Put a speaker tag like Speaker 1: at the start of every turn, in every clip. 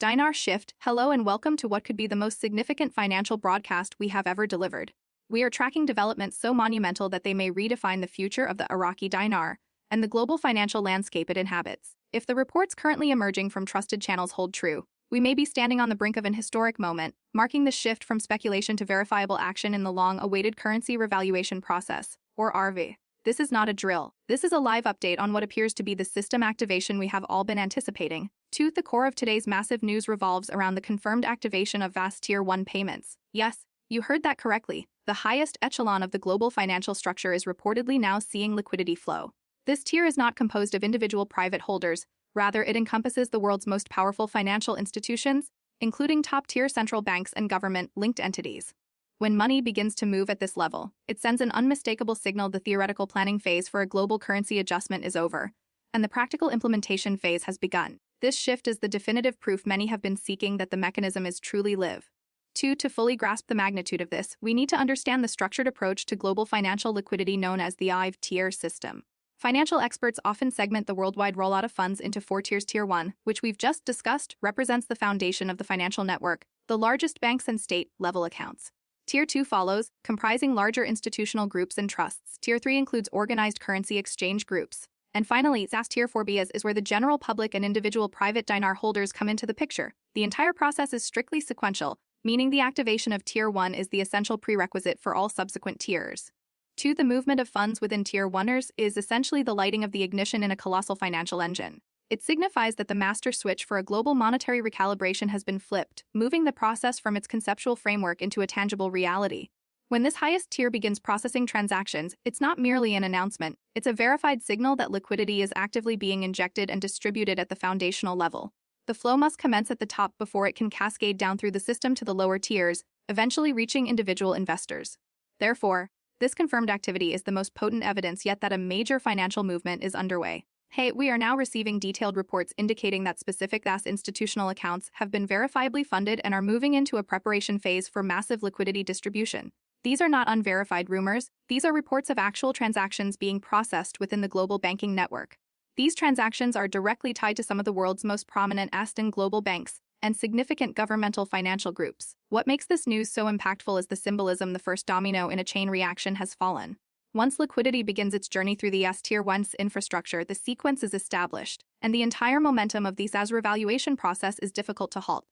Speaker 1: Dinar shift, hello and welcome to what could be the most significant financial broadcast we have ever delivered. We are tracking developments so monumental that they may redefine the future of the Iraqi dinar and the global financial landscape it inhabits. If the reports currently emerging from trusted channels hold true, we may be standing on the brink of an historic moment, marking the shift from speculation to verifiable action in the long-awaited currency revaluation process, or RV. This is not a drill. This is a live update on what appears to be the system activation we have all been anticipating. The core of today's massive news revolves around the confirmed activation of vast Tier 1 payments. Yes, you heard that correctly. The highest echelon of the global financial structure is reportedly now seeing liquidity flow. This tier is not composed of individual private holders. Rather, it encompasses the world's most powerful financial institutions, including top-tier central banks and government-linked entities. When money begins to move at this level, it sends an unmistakable signal the theoretical planning phase for a global currency adjustment is over, and the practical implementation phase has begun. This shift is the definitive proof many have been seeking that the mechanism is truly live. To fully grasp the magnitude of this, we need to understand the structured approach to global financial liquidity known as the IV-tier system. Financial experts often segment the worldwide rollout of funds into 4 tiers. Tier 1, which we've just discussed, represents the foundation of the financial network, the largest banks and state-level accounts. Tier 2 follows, comprising larger institutional groups and trusts. Tier 3 includes organized currency exchange groups. And finally, SAS Tier 4B is where the general public and individual private dinar holders come into the picture. The entire process is strictly sequential, meaning the activation of Tier 1 is the essential prerequisite for all subsequent tiers. The movement of funds within Tier 1ers is essentially the lighting of the ignition in a colossal financial engine. It signifies that the master switch for a global monetary recalibration has been flipped, moving the process from its conceptual framework into a tangible reality. When this highest tier begins processing transactions, it's not merely an announcement, it's a verified signal that liquidity is actively being injected and distributed at the foundational level. The flow must commence at the top before it can cascade down through the system to the lower tiers, eventually reaching individual investors. Therefore, this confirmed activity is the most potent evidence yet that a major financial movement is underway. We are now receiving detailed reports indicating that specific vast institutional accounts have been verifiably funded and are moving into a preparation phase for massive liquidity distribution. These are not unverified rumors, these are reports of actual transactions being processed within the global banking network. These transactions are directly tied to some of the world's most prominent and global banks and significant governmental financial groups. What makes this news so impactful is the symbolism. The first domino in a chain reaction has fallen. Once liquidity begins its journey through the Tier 1's infrastructure, the sequence is established, and the entire momentum of the SAS revaluation process is difficult to halt.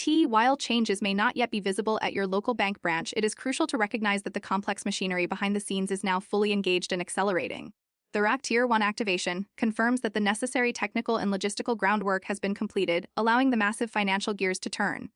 Speaker 1: While changes may not yet be visible at your local bank branch, it is crucial to recognize that the complex machinery behind the scenes is now fully engaged and accelerating. The Iraq Tier 1 activation confirms that the necessary technical and logistical groundwork has been completed, allowing the massive financial gears to turn.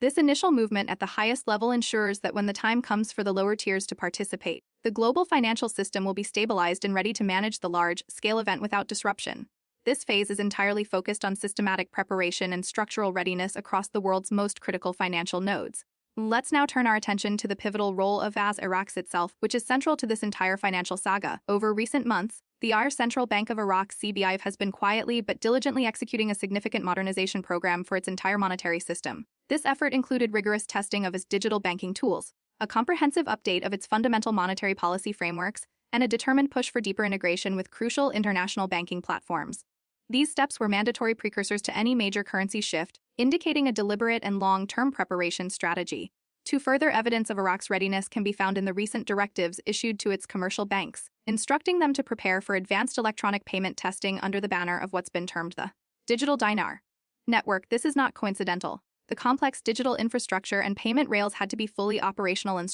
Speaker 1: This initial movement at the highest level ensures that when the time comes for the lower tiers to participate, the global financial system will be stabilized and ready to manage the large-scale event without disruption. This phase is entirely focused on systematic preparation and structural readiness across the world's most critical financial nodes. Let's now turn our attention to the pivotal role of Iraq itself, which is central to this entire financial saga. Over recent months, the Central Bank of Iraq (CBI) has been quietly but diligently executing a significant modernization program for its entire monetary system. This effort included rigorous testing of its digital banking tools, a comprehensive update of its fundamental monetary policy frameworks, and a determined push for deeper integration with crucial international banking platforms. These steps were mandatory precursors to any major currency shift, indicating a deliberate and long-term preparation strategy. Further evidence of Iraq's readiness can be found in the recent directives issued to its commercial banks, instructing them to prepare for advanced electronic payment testing under the banner of what's been termed the digital dinar network. This is not coincidental. The complex digital infrastructure and payment rails had to be fully operational and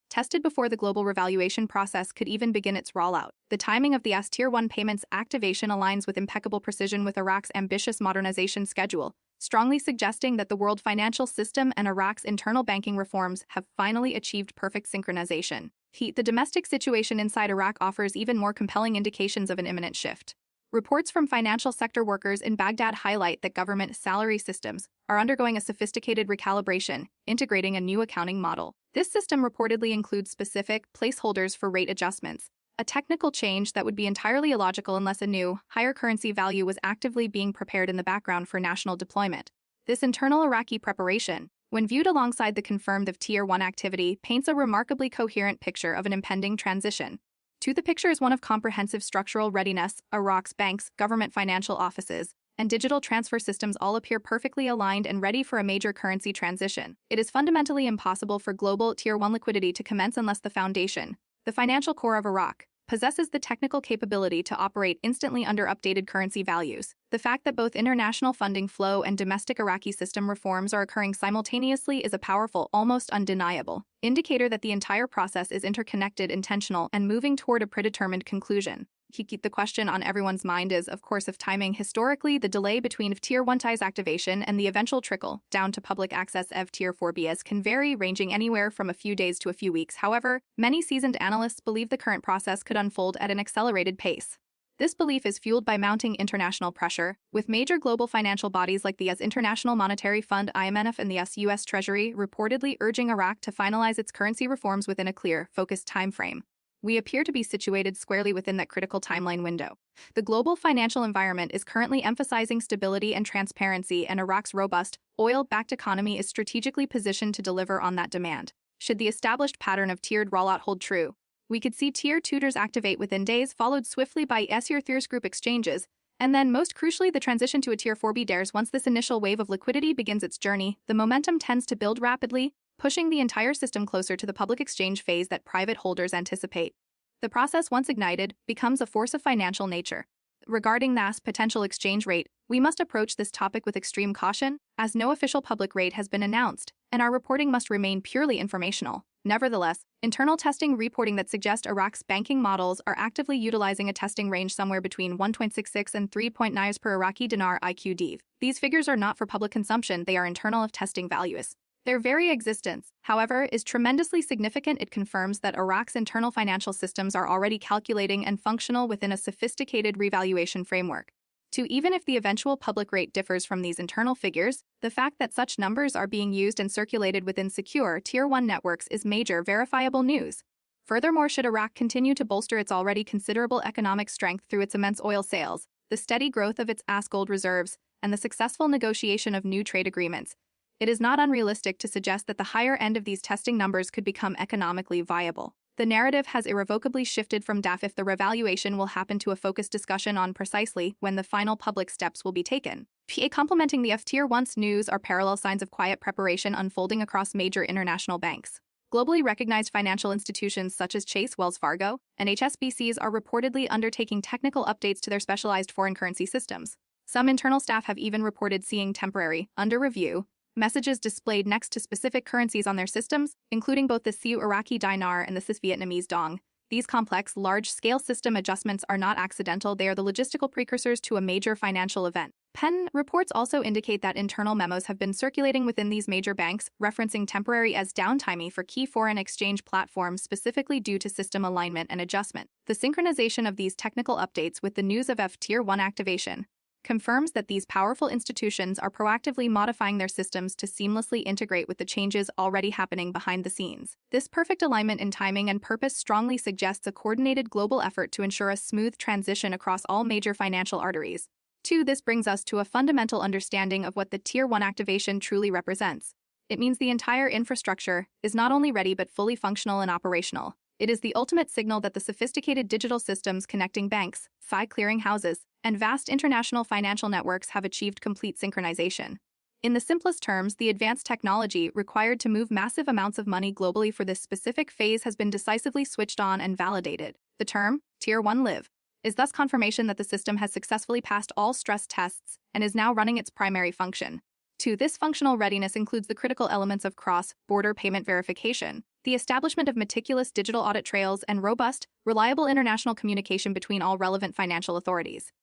Speaker 1: tested before the global revaluation process could even begin its rollout. The timing of the Tier 1 payments activation aligns with impeccable precision with Iraq's ambitious modernization schedule, strongly suggesting that the world financial system and Iraq's internal banking reforms have finally achieved perfect synchronization. The domestic situation inside Iraq offers even more compelling indications of an imminent shift. Reports from financial sector workers in Baghdad highlight that government salary systems are undergoing a sophisticated recalibration, integrating a new accounting model. This system reportedly includes specific placeholders for rate adjustments, a technical change that would be entirely illogical unless a new, higher currency value was actively being prepared in the background for national deployment. This internal Iraqi preparation, when viewed alongside the confirmed Tier 1 activity, paints a remarkably coherent picture of an impending transition. The picture is one of comprehensive structural readiness. Iraq's banks, government financial offices, and digital transfer systems all appear perfectly aligned and ready for a major currency transition. It is fundamentally impossible for global Tier 1 liquidity to commence unless the foundation, the financial core of Iraq, possesses the technical capability to operate instantly under updated currency values. The fact that both international funding flow and domestic Iraqi system reforms are occurring simultaneously is a powerful, almost undeniable, indicator that the entire process is interconnected, intentional, and moving toward a predetermined conclusion. The question on everyone's mind is, of course, of timing. Historically, the delay between Tier 1 ties activation and the eventual trickle down to public access of Tier 4BS can vary, ranging anywhere from a few days to a few weeks. However, many seasoned analysts believe the current process could unfold at an accelerated pace. This belief is fueled by mounting international pressure, with major global financial bodies like the International Monetary Fund (IMF) and the U.S. Treasury reportedly urging Iraq to finalize its currency reforms within a clear, focused time frame. We appear to be situated squarely within that critical timeline window. The global financial environment is currently emphasizing stability and transparency, and Iraq's robust, oil-backed economy is strategically positioned to deliver on that demand. Should the established pattern of tiered rollout hold true, we could see Tier 2 activate within days, followed swiftly by Tier 3 group exchanges, and then, most crucially, the transition to a Tier 4B DARS. Once this initial wave of liquidity begins its journey, the momentum tends to build rapidly, pushing the entire system closer to the public exchange phase that private holders anticipate. The process, once ignited, becomes a force of financial nature. Regarding the potential exchange rate, we must approach this topic with extreme caution, as no official public rate has been announced, and our reporting must remain purely informational. Nevertheless, internal testing reporting that suggests Iraq's banking models are actively utilizing a testing range somewhere between 1.66 and 3.9 per Iraqi Dinar IQD. These figures are not for public consumption, they are internal of testing values. Their very existence, however, is tremendously significant. It confirms that Iraq's internal financial systems are already calculating and functional within a sophisticated revaluation framework. Even if the eventual public rate differs from these internal figures, the fact that such numbers are being used and circulated within secure Tier 1 networks is major verifiable news. Furthermore, should Iraq continue to bolster its already considerable economic strength through its immense oil sales, the steady growth of its gold reserves, and the successful negotiation of new trade agreements, it is not unrealistic to suggest that the higher end of these testing numbers could become economically viable. The narrative has irrevocably shifted from DAF if the revaluation will happen to a focused discussion on precisely when the final public steps will be taken. Complementing the Tier 1's news are parallel signs of quiet preparation unfolding across major international banks. Globally recognized financial institutions such as Chase, Wells Fargo, and HSBCs are reportedly undertaking technical updates to their specialized foreign currency systems. Some internal staff have even reported seeing temporary, under review, messages displayed next to specific currencies on their systems, including both the Iraqi Dinar and the Vietnamese Dong. These complex, large-scale system adjustments are not accidental, they are the logistical precursors to a major financial event. Penn reports also indicate that internal memos have been circulating within these major banks, referencing temporary as downtime for key foreign exchange platforms specifically due to system alignment and adjustment. The synchronization of these technical updates with the news of Tier 1 activation confirms that these powerful institutions are proactively modifying their systems to seamlessly integrate with the changes already happening behind the scenes. This perfect alignment in timing and purpose strongly suggests a coordinated global effort to ensure a smooth transition across all major financial arteries. This brings us to a fundamental understanding of what the Tier 1 activation truly represents. It means the entire infrastructure is not only ready but fully functional and operational. It is the ultimate signal that the sophisticated digital systems connecting banks, clearing houses, and vast international financial networks have achieved complete synchronization. In the simplest terms, the advanced technology required to move massive amounts of money globally for this specific phase has been decisively switched on and validated. The term, Tier 1 Live, is thus confirmation that the system has successfully passed all stress tests and is now running its primary function. This functional readiness includes the critical elements of cross-border payment verification, the establishment of meticulous digital audit trails, and robust, reliable international communication between all relevant financial authorities.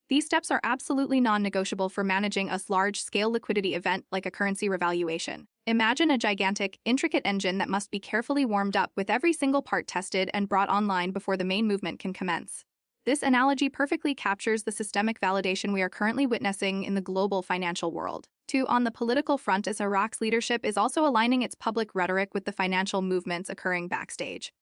Speaker 1: These steps are absolutely non-negotiable for managing a large-scale liquidity event like a currency revaluation. Imagine a gigantic, intricate engine that must be carefully warmed up with every single part tested and brought online before the main movement can commence. This analogy perfectly captures the systemic validation we are currently witnessing in the global financial world. On the political front, as Iraq's leadership is also aligning its public rhetoric with the financial movements occurring backstage.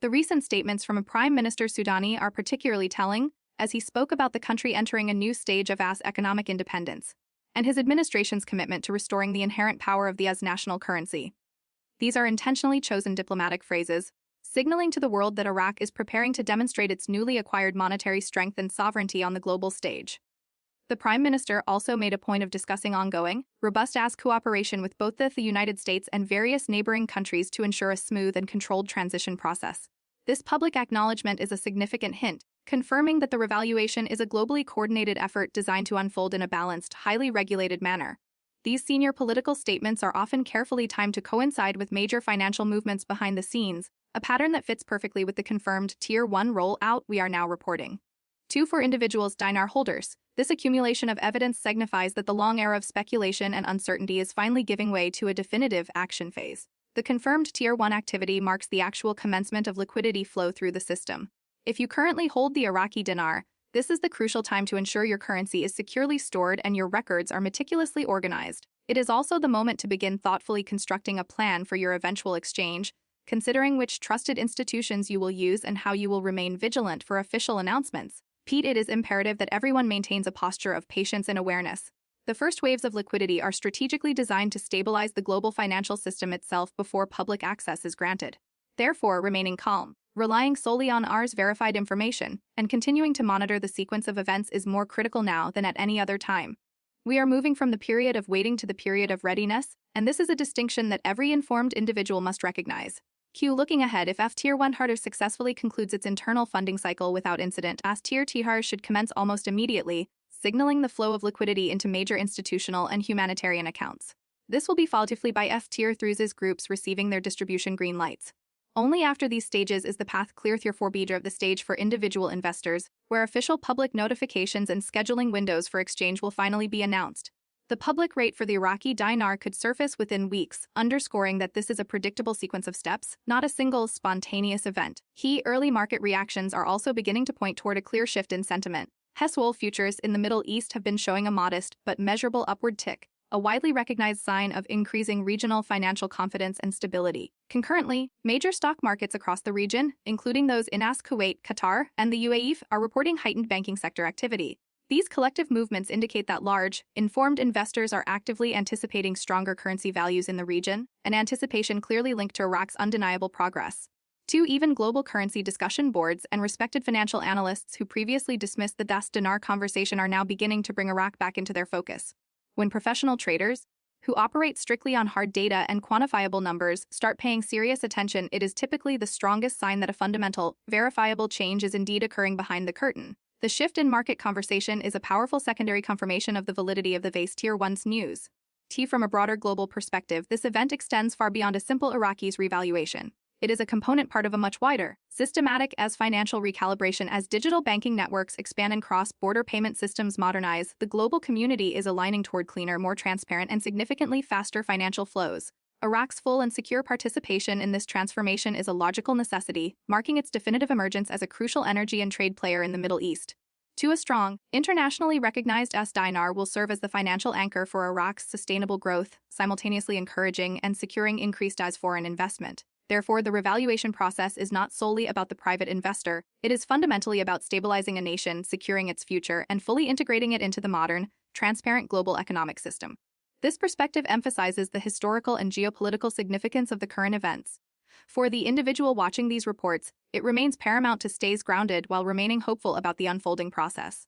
Speaker 1: The recent statements from Prime Minister Sudani are particularly telling, as he spoke about the country entering a new stage of economic independence, and his administration's commitment to restoring the inherent power of the national currency. These are intentionally chosen diplomatic phrases, signaling to the world that Iraq is preparing to demonstrate its newly acquired monetary strength and sovereignty on the global stage. The Prime Minister also made a point of discussing ongoing, robust cooperation with both the United States and various neighboring countries to ensure a smooth and controlled transition process. This public acknowledgement is a significant hint, confirming that the revaluation is a globally coordinated effort designed to unfold in a balanced, highly regulated manner. These senior political statements are often carefully timed to coincide with major financial movements behind the scenes, a pattern that fits perfectly with the confirmed Tier 1 rollout we are now reporting. 2. For individuals Dinar holders, this accumulation of evidence signifies that the long era of speculation and uncertainty is finally giving way to a definitive action phase. The confirmed Tier 1 activity marks the actual commencement of liquidity flow through the system. If you currently hold the Iraqi Dinar, this is the crucial time to ensure your currency is securely stored and your records are meticulously organized. It is also the moment to begin thoughtfully constructing a plan for your eventual exchange, considering which trusted institutions you will use and how you will remain vigilant for official announcements. It is imperative that everyone maintains a posture of patience and awareness. The first waves of liquidity are strategically designed to stabilize the global financial system itself before public access is granted. Therefore, remaining calm, relying solely on ours verified information, and continuing to monitor the sequence of events is more critical now than at any other time. We are moving from the period of waiting to the period of readiness, and this is a distinction that every informed individual must recognize. Looking ahead, if Tier 1 harder successfully concludes its internal funding cycle without incident, Tier 2 should commence almost immediately, signaling the flow of liquidity into major institutional and humanitarian accounts. This will be followed by Tier 3's groups receiving their distribution green lights. Only after these stages is the path clear. Tier 4 of the stage for individual investors, where official public notifications and scheduling windows for exchange will finally be announced. The public rate for the Iraqi dinar could surface within weeks, underscoring that this is a predictable sequence of steps, not a single spontaneous event. Early market reactions are also beginning to point toward a clear shift in sentiment. Oil futures in the Middle East have been showing a modest but measurable upward tick, a widely recognized sign of increasing regional financial confidence and stability. Concurrently, major stock markets across the region, including those in Kuwait, Qatar, and the UAE, are reporting heightened banking sector activity. These collective movements indicate that large, informed investors are actively anticipating stronger currency values in the region, an anticipation clearly linked to Iraq's undeniable progress. 2. Even global currency discussion boards and respected financial analysts who previously dismissed the dinar conversation are now beginning to bring Iraq back into their focus. When professional traders, who operate strictly on hard data and quantifiable numbers, start paying serious attention, it is typically the strongest sign that a fundamental, verifiable change is indeed occurring behind the curtain. The shift in market conversation is a powerful secondary confirmation of the validity of the base Tier 1's news. From a broader global perspective, this event extends far beyond a simple Iraqi's revaluation. It is a component part of a much wider, systematic financial recalibration. As digital banking networks expand and cross-border payment systems modernize, the global community is aligning toward cleaner, more transparent, and significantly faster financial flows. Iraq's full and secure participation in this transformation is a logical necessity, marking its definitive emergence as a crucial energy and trade player in the Middle East. A strong, internationally recognized dinar will serve as the financial anchor for Iraq's sustainable growth, simultaneously encouraging and securing increased foreign investment. Therefore, the revaluation process is not solely about the private investor, it is fundamentally about stabilizing a nation, securing its future, and fully integrating it into the modern, transparent global economic system. This perspective emphasizes the historical and geopolitical significance of the current events. For the individual watching these reports, it remains paramount to stay grounded while remaining hopeful about the unfolding process.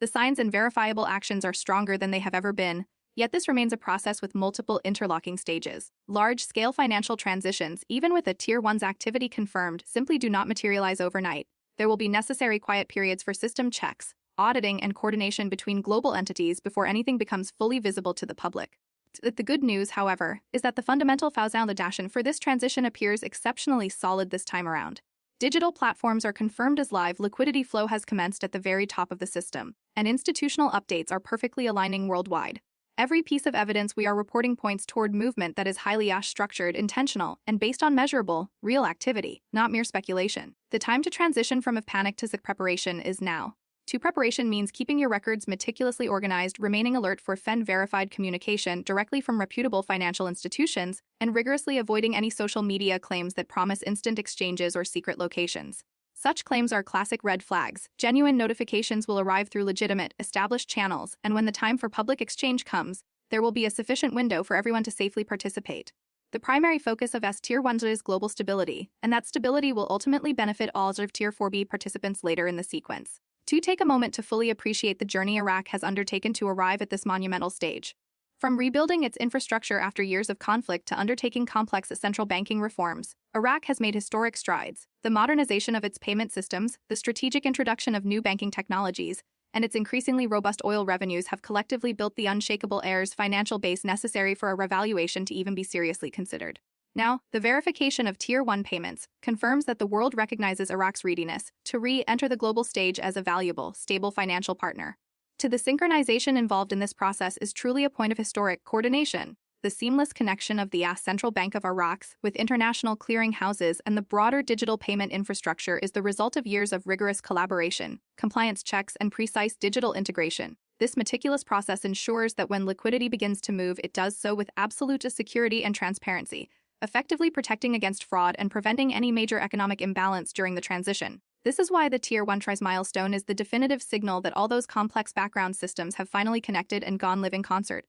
Speaker 1: The signs and verifiable actions are stronger than they have ever been, yet this remains a process with multiple interlocking stages. Large-scale financial transitions, even with a Tier 1's activity confirmed, simply do not materialize overnight. There will be necessary quiet periods for system checks, auditing, and coordination between global entities before anything becomes fully visible to the public. The good news, however, is that the fundamental foundation for this transition appears exceptionally solid this time around. Digital platforms are confirmed as live, liquidity flow has commenced at the very top of the system, and institutional updates are perfectly aligning worldwide. Every piece of evidence we are reporting points toward movement that is highly structured, intentional, and based on measurable, real activity, not mere speculation. The time to transition from panic to preparation is now. Preparation means keeping your records meticulously organized, remaining alert for verified communication directly from reputable financial institutions, and rigorously avoiding any social media claims that promise instant exchanges or secret locations. Such claims are classic red flags. Genuine notifications will arrive through legitimate, established channels, and when the time for public exchange comes, there will be a sufficient window for everyone to safely participate. The primary focus of Tier 1 is global stability, and that stability will ultimately benefit all of Tier 4B participants later in the sequence. To take a moment to fully appreciate the journey Iraq has undertaken to arrive at this monumental stage. From rebuilding its infrastructure after years of conflict to undertaking complex central banking reforms, Iraq has made historic strides. The modernization of its payment systems, the strategic introduction of new banking technologies, and its increasingly robust oil revenues have collectively built the unshakable heirs financial base necessary for a revaluation to even be seriously considered. Now, the verification of Tier 1 payments confirms that the world recognizes Iraq's readiness to re-enter the global stage as a valuable, stable financial partner. To the synchronization involved in this process is truly a point of historic coordination. The seamless connection of the Central Bank of Iraq with international clearing houses and the broader digital payment infrastructure is the result of years of rigorous collaboration, compliance checks, and precise digital integration. This meticulous process ensures that when liquidity begins to move, it does so with absolute security and transparency, effectively protecting against fraud and preventing any major economic imbalance during the transition. This is why the Tier 1 TRIS milestone is the definitive signal that all those complex background systems have finally connected and gone live in concert.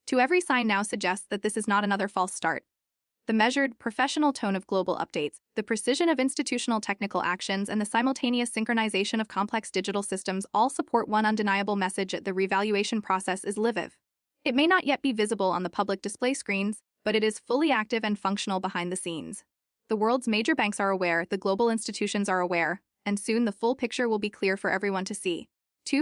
Speaker 1: To every sign now suggests that this is not another false start. The measured, professional tone of global updates, the precision of institutional technical actions, and the simultaneous synchronization of complex digital systems all support one undeniable message: the revaluation process is live. It may not yet be visible on the public display screens, but it is fully active and functional behind the scenes. The world's major banks are aware, the global institutions are aware, and soon the full picture will be clear for everyone to see.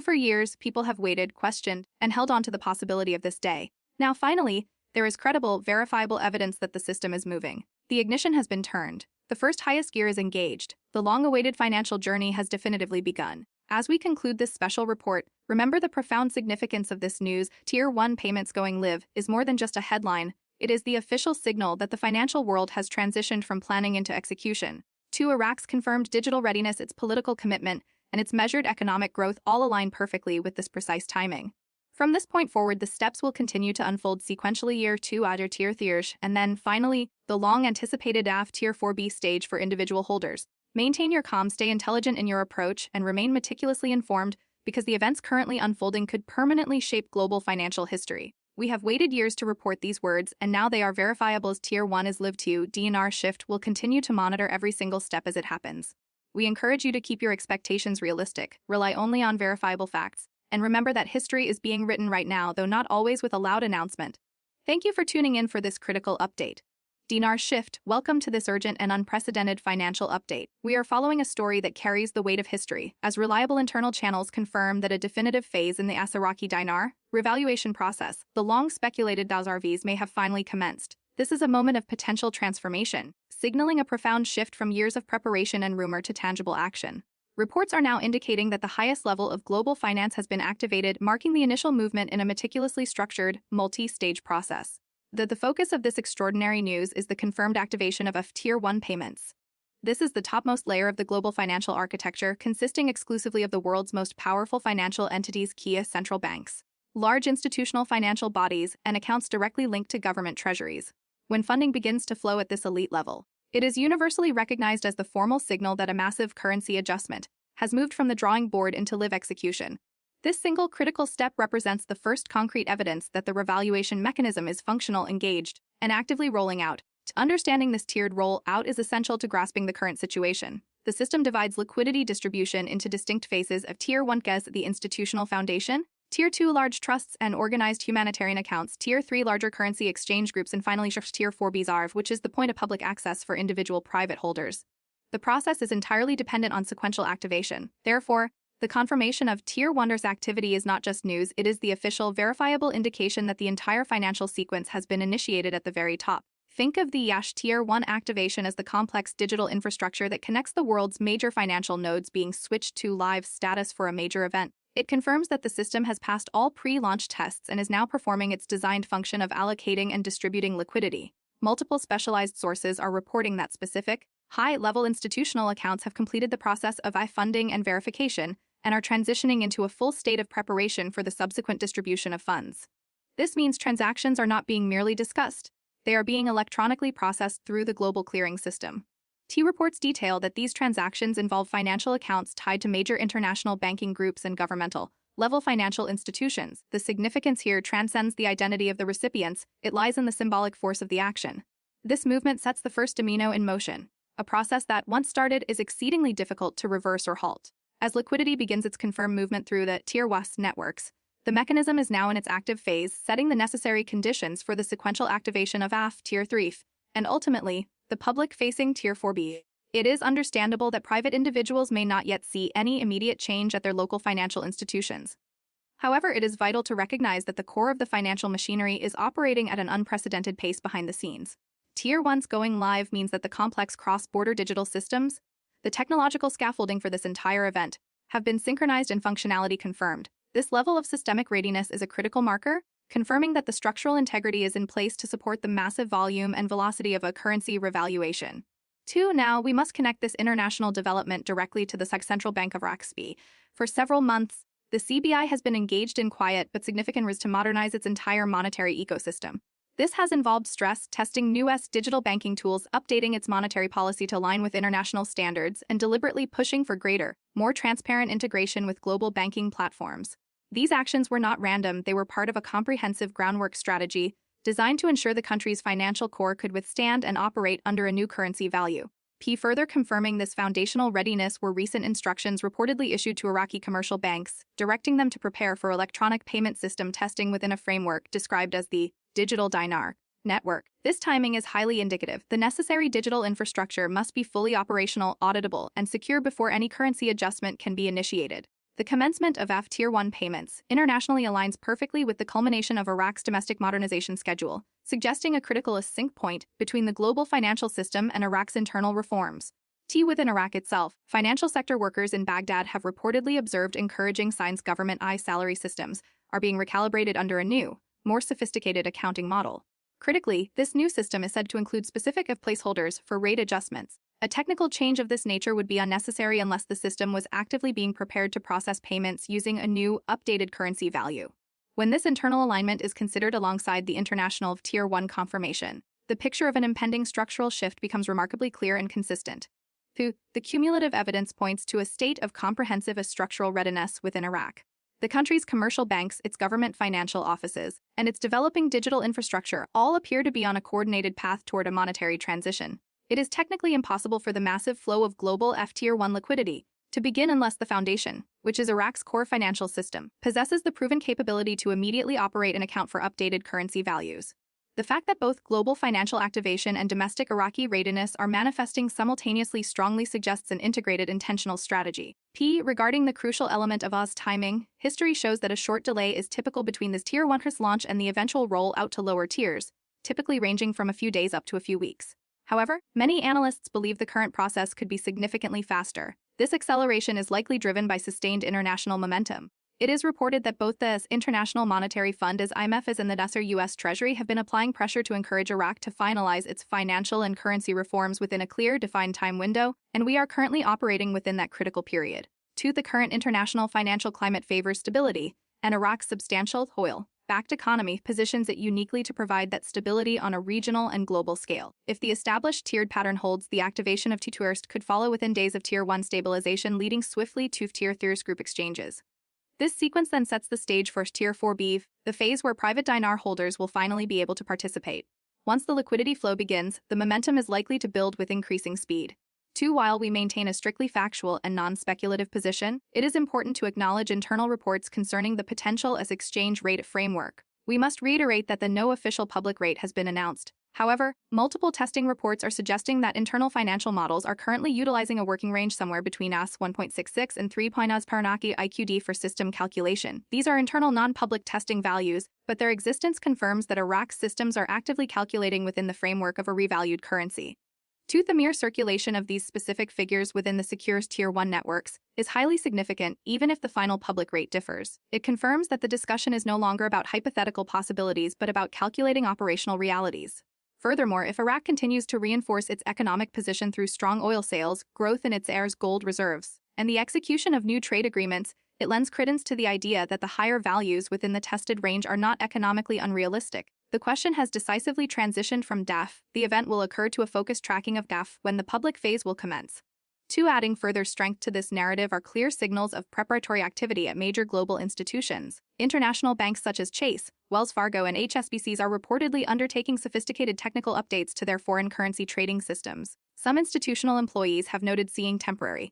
Speaker 1: For years, people have waited, questioned, and held on to the possibility of this day. Now finally, there is credible, verifiable evidence that the system is moving. The ignition has been turned. The first highest gear is engaged. The long-awaited financial journey has definitively begun. As we conclude this special report, remember the profound significance of this news. Tier 1 payments going live is more than just a headline. It is the official signal that the financial world has transitioned from planning into execution. To Iraq's confirmed digital readiness, its political commitment, and its measured economic growth all align perfectly with this precise timing. From this point forward, the steps will continue to unfold sequentially: Year 2 under Tier 3, and then, finally, the long-anticipated Tier 4B stage for individual holders. Maintain your calm, stay intelligent in your approach, and remain meticulously informed, because the events currently unfolding could permanently shape global financial history. We have waited years to report these words, and now they are verifiable as Tier 1 is live to. Dinar shift will continue to monitor every single step as it happens. We encourage you to keep your expectations realistic, rely only on verifiable facts, and remember that history is being written right now, though not always with a loud announcement. Thank you for tuning in for this critical update. Dinar shift, welcome to this urgent and unprecedented financial update. We are following a story that carries the weight of history, as reliable internal channels confirm that a definitive phase in the Iraqi Dinar revaluation process, the long-speculated Dinar RVs, may have finally commenced. This is a moment of potential transformation, signaling a profound shift from years of preparation and rumor to tangible action. Reports are now indicating that the highest level of global finance has been activated, marking the initial movement in a meticulously structured, multi-stage process. The focus of this extraordinary news is the confirmed activation of Tier 1 payments. This is the topmost layer of the global financial architecture, consisting exclusively of the world's most powerful financial entities: key central banks, large institutional financial bodies, and accounts directly linked to government treasuries. When funding begins to flow at this elite level, it is universally recognized as the formal signal that a massive currency adjustment has moved from the drawing board into live execution. This single critical step represents the first concrete evidence that the revaluation mechanism is functional, engaged, and actively rolling out. Understanding this tiered roll-out is essential to grasping the current situation. The system divides liquidity distribution into distinct phases of Tier 1 GES, the institutional foundation, Tier 2 large trusts and organized humanitarian accounts, Tier 3 larger currency exchange groups, and finally Tier 4B ZARV, which is the point of public access for individual private holders. The process is entirely dependent on sequential activation. Therefore, the confirmation of Tier 1's activity is not just news, it is the official, verifiable indication that the entire financial sequence has been initiated at the very top. Think of the Tier 1 activation as the complex digital infrastructure that connects the world's major financial nodes being switched to live status for a major event. It confirms that the system has passed all pre-launch tests and is now performing its designed function of allocating and distributing liquidity. Multiple specialized sources are reporting that specific, high-level institutional accounts have completed the process of funding and verification and are transitioning into a full state of preparation for the subsequent distribution of funds. This means transactions are not being merely discussed. They are being electronically processed through the global clearing system. Reports detail that these transactions involve financial accounts tied to major international banking groups and governmental-level financial institutions. The significance here transcends the identity of the recipients, it lies in the symbolic force of the action. This movement sets the first domino in motion, a process that, once started, is exceedingly difficult to reverse or halt. As liquidity begins its confirmed movement through the Tier 1 networks, the mechanism is now in its active phase, setting the necessary conditions for the sequential activation of AF Tier 3 and ultimately, the public-facing Tier 4B. It is understandable that private individuals may not yet see any immediate change at their local financial institutions. However, it is vital to recognize that the core of the financial machinery is operating at an unprecedented pace behind the scenes. Tier 1's going live means that the complex cross-border digital systems, the technological scaffolding for this entire event, have been synchronized and functionality confirmed. This level of systemic readiness is a critical marker, confirming that the structural integrity is in place to support the massive volume and velocity of a currency revaluation. 2. Now, we must connect this international development directly to the Central Bank of Iraqi. For several months, the CBI has been engaged in quiet but significant risks to modernize its entire monetary ecosystem. This has involved stress testing new digital banking tools, updating its monetary policy to align with international standards, and deliberately pushing for greater, more transparent integration with global banking platforms. These actions were not random, they were part of a comprehensive groundwork strategy designed to ensure the country's financial core could withstand and operate under a new currency value. Further confirming this foundational readiness were recent instructions reportedly issued to Iraqi commercial banks, directing them to prepare for electronic payment system testing within a framework described as the Digital Dinar network. This timing is highly indicative. The necessary digital infrastructure must be fully operational, auditable, and secure before any currency adjustment can be initiated. The commencement of AF Tier 1 payments internationally aligns perfectly with the culmination of Iraq's domestic modernization schedule, suggesting a critical sync point between the global financial system and Iraq's internal reforms. Within Iraq itself, financial sector workers in Baghdad have reportedly observed encouraging signs government salary systems are being recalibrated under a new, more sophisticated accounting model. Critically, this new system is said to include specific placeholders for rate adjustments. A technical change of this nature would be unnecessary unless the system was actively being prepared to process payments using a new, updated currency value. When this internal alignment is considered alongside the international Tier 1 confirmation, the picture of an impending structural shift becomes remarkably clear and consistent. The cumulative evidence points to a state of comprehensive structural readiness within Iraq. The country's commercial banks, its government financial offices, and its developing digital infrastructure all appear to be on a coordinated path toward a monetary transition. It is technically impossible for the massive flow of global Tier 1 liquidity to begin unless the foundation, which is Iraq's core financial system, possesses the proven capability to immediately operate and account for updated currency values. The fact that both global financial activation and domestic Iraqi readiness are manifesting simultaneously strongly suggests an integrated intentional strategy. Regarding the crucial element of timing, history shows that a short delay is typical between this Tier 1 launch and the eventual roll out to lower tiers, typically ranging from a few days up to a few weeks. However, many analysts believe the current process could be significantly faster. This acceleration is likely driven by sustained international momentum. It is reported that both the International Monetary Fund as IMF and the Nasser U.S. Treasury have been applying pressure to encourage Iraq to finalize its financial and currency reforms within a clear, defined time window, and we are currently operating within that critical period. The current international financial climate favors stability, and Iraq's substantial oil-backed economy positions it uniquely to provide that stability on a regional and global scale. If the established tiered pattern holds, the activation of Tier 2 could follow within days of Tier 1 stabilization, leading swiftly to Tier 3 group exchanges. This sequence then sets the stage for Tier 4B, the phase where private dinar holders will finally be able to participate. Once the liquidity flow begins, the momentum is likely to build with increasing speed. While we maintain a strictly factual and non-speculative position, it is important to acknowledge internal reports concerning the potential as exchange rate framework. We must reiterate that no official public rate has been announced. However, multiple testing reports are suggesting that internal financial models are currently utilizing a working range somewhere between 1.66 and 3.0 per Iraqi IQD for system calculation. These are internal non-public testing values, but their existence confirms that Iraq's systems are actively calculating within the framework of a revalued currency. The mere circulation of these specific figures within the secure Tier 1 networks is highly significant, even if the final public rate differs. It confirms that the discussion is no longer about hypothetical possibilities but about calculating operational realities. Furthermore, if Iraq continues to reinforce its economic position through strong oil sales, growth in its heirs' gold reserves, and the execution of new trade agreements, it lends credence to the idea that the higher values within the tested range are not economically unrealistic. The question has decisively transitioned from DAF. The event will occur to a focused tracking of DAF when the public phase will commence. Adding further strength to this narrative are clear signals of preparatory activity at major global institutions. International banks such as Chase, Wells Fargo, and HSBCs are reportedly undertaking sophisticated technical updates to their foreign currency trading systems. Some institutional employees have noted seeing temporary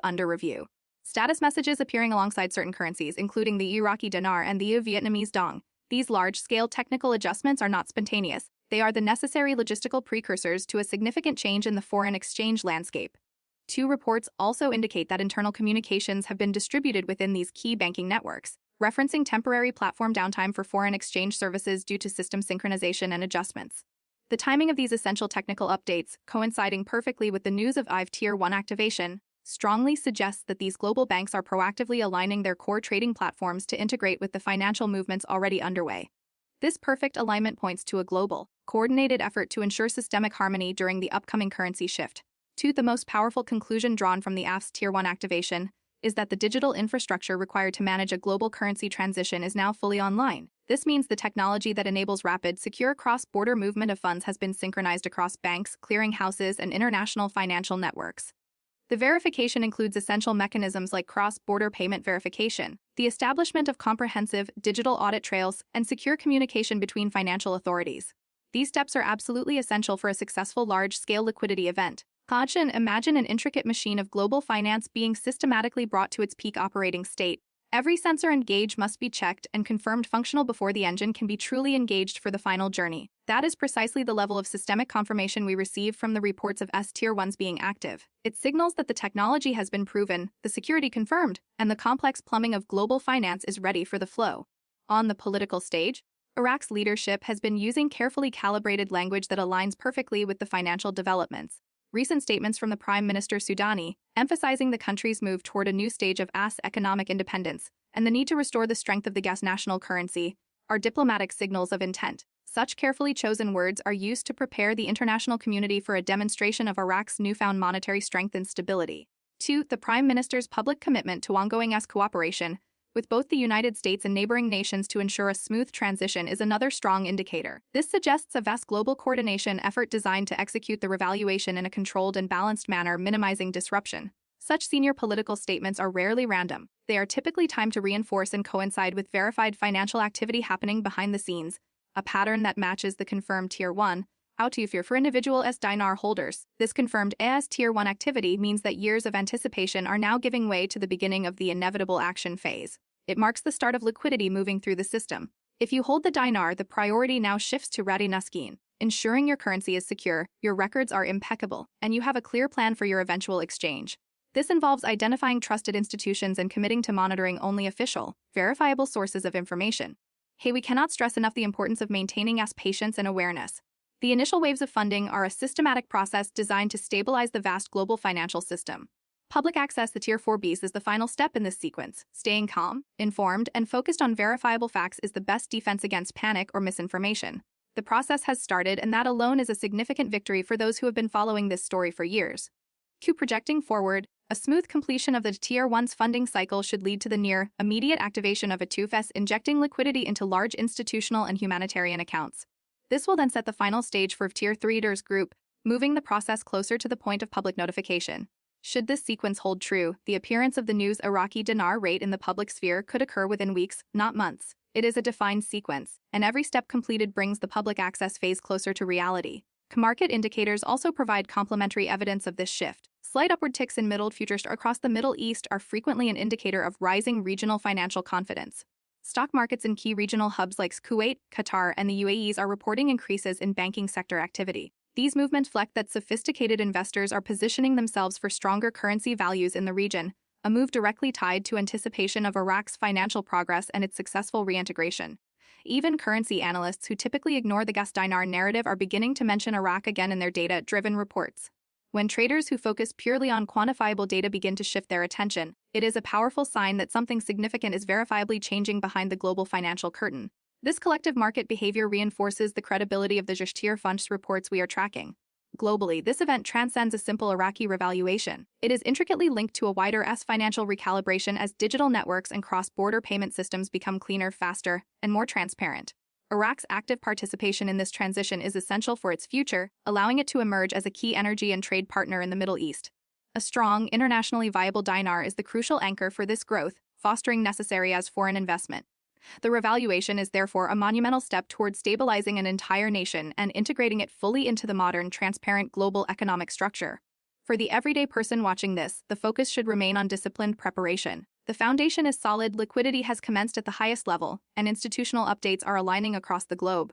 Speaker 1: under review Status messages appearing alongside certain currencies, including the Iraqi Dinar and the Vietnamese Dong. These large-scale technical adjustments are not spontaneous. They are the necessary logistical precursors to a significant change in the foreign exchange landscape. Two reports also indicate that internal communications have been distributed within these key banking networks, referencing temporary platform downtime for foreign exchange services due to system synchronization and adjustments. The timing of these essential technical updates, coinciding perfectly with the news of IV Tier 1 activation, strongly suggests that these global banks are proactively aligning their core trading platforms to integrate with the financial movements already underway. This perfect alignment points to a global, coordinated effort to ensure systemic harmony during the upcoming currency shift. The most powerful conclusion drawn from the IV's Tier 1 activation is that the digital infrastructure required to manage a global currency transition is now fully online. This means the technology that enables rapid, secure cross-border movement of funds has been synchronized across banks, clearinghouses, and international financial networks. The verification includes essential mechanisms like cross-border payment verification, the establishment of comprehensive digital audit trails, and secure communication between financial authorities. These steps are absolutely essential for a successful large-scale liquidity event. Imagine an intricate machine of global finance being systematically brought to its peak operating state. Every sensor and gauge must be checked and confirmed functional before the engine can be truly engaged for the final journey. That is precisely the level of systemic confirmation we receive from the reports of Tier 1s being active. It signals that the technology has been proven, the security confirmed, and the complex plumbing of global finance is ready for the flow. On the political stage, Iraq's leadership has been using carefully calibrated language that aligns perfectly with the financial developments. Recent statements from the Prime Minister Soudani, emphasizing the country's move toward a new stage of economic independence and the need to restore the strength of the gas national currency, are diplomatic signals of intent. Such carefully chosen words are used to prepare the international community for a demonstration of Iraq's newfound monetary strength and stability. The Prime Minister's public commitment to ongoing cooperation with both the United States and neighboring nations to ensure a smooth transition is another strong indicator. This suggests a vast global coordination effort designed to execute the revaluation in a controlled and balanced manner, minimizing disruption. Such senior political statements are rarely random. They are typically timed to reinforce and coincide with verified financial activity happening behind the scenes, a pattern that matches the confirmed Tier 1 for individual Dinar holders. This confirmed Tier 1 activity means that years of anticipation are now giving way to the beginning of the inevitable action phase. It marks the start of liquidity moving through the system. If you hold the dinar, the priority now shifts to ready naskin, ensuring your currency is secure, your records are impeccable, and you have a clear plan for your eventual exchange. This involves identifying trusted institutions and committing to monitoring only official, verifiable sources of information. We cannot stress enough the importance of maintaining patience and awareness. The initial waves of funding are a systematic process designed to stabilize the vast global financial system. Public access to Tier 4Bs is the final step in this sequence. Staying calm, informed, and focused on verifiable facts is the best defense against panic or misinformation. The process has started, and that alone is a significant victory for those who have been following this story for years. Projecting forward, a smooth completion of the Tier 1's funding cycle should lead to the near, immediate activation of a TUFES, injecting liquidity into large institutional and humanitarian accounts. This will then set the final stage for Tier 3's group, moving the process closer to the point of public notification. Should this sequence hold true, the appearance of the news Iraqi Dinar rate in the public sphere could occur within weeks, not months. It is a defined sequence, and every step completed brings the public access phase closer to reality. Market indicators also provide complementary evidence of this shift. Slight upward ticks in middle futures across the Middle East are frequently an indicator of rising regional financial confidence. Stock markets in key regional hubs like Kuwait, Qatar, and the UAE are reporting increases in banking sector activity. These movements reflect that sophisticated investors are positioning themselves for stronger currency values in the region, a move directly tied to anticipation of Iraq's financial progress and its successful reintegration. Even currency analysts who typically ignore the gas dinar narrative are beginning to mention Iraq again in their data-driven reports. When traders who focus purely on quantifiable data begin to shift their attention, it is a powerful sign that something significant is verifiably changing behind the global financial curtain. This collective market behavior reinforces the credibility of the Tier 1's reports we are tracking. Globally, this event transcends a simple Iraqi revaluation. It is intricately linked to a wider financial recalibration as digital networks and cross-border payment systems become cleaner, faster, and more transparent. Iraq's active participation in this transition is essential for its future, allowing it to emerge as a key energy and trade partner in the Middle East. A strong, internationally viable dinar is the crucial anchor for this growth, fostering necessary foreign investment. The revaluation is therefore a monumental step toward stabilizing an entire nation and integrating it fully into the modern, transparent global economic structure. For the everyday person watching this, the focus should remain on disciplined preparation. The foundation is solid, liquidity has commenced at the highest level, and institutional updates are aligning across the globe.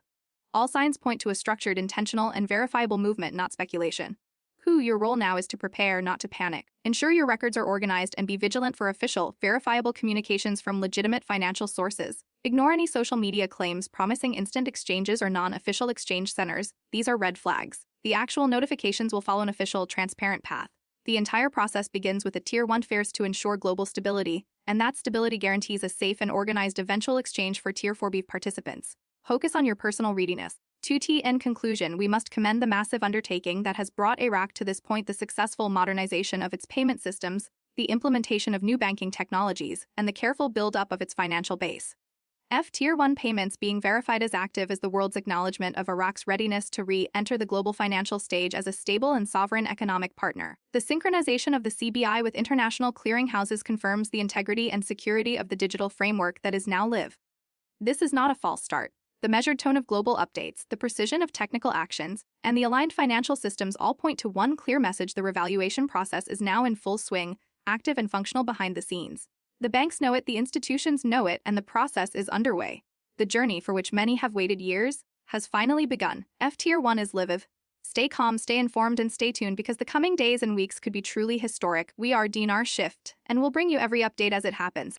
Speaker 1: All signs point to a structured, intentional, and verifiable movement, not speculation. Your role now is to prepare, not to panic. Ensure your records are organized and be vigilant for official, verifiable communications from legitimate financial sources. Ignore any social media claims promising instant exchanges or non-official exchange centers. These are red flags. The actual notifications will follow an official, transparent path. The entire process begins with a Tier 1 fares to ensure global stability, and that stability guarantees a safe and organized eventual exchange for Tier 4B participants. Focus on your personal readiness. 2T in conclusion, we must commend the massive undertaking that has brought Iraq to this point: the successful modernization of its payment systems, the implementation of new banking technologies, and the careful build-up of its financial base. Tier 1 payments being verified as active as the world's acknowledgement of Iraq's readiness to re-enter the global financial stage as a stable and sovereign economic partner. The synchronization of the CBI with international clearinghouses confirms the integrity and security of the digital framework that is now live. This is not a false start. The measured tone of global updates, the precision of technical actions, and the aligned financial systems all point to one clear message: the revaluation process is now in full swing, active and functional behind the scenes. The banks know it, the institutions know it, and the process is underway. The journey, for which many have waited years, has finally begun. Tier 1 is live. Stay calm, stay informed, and stay tuned, because the coming days and weeks could be truly historic. We are Dinar Shift, and we'll bring you every update as it happens.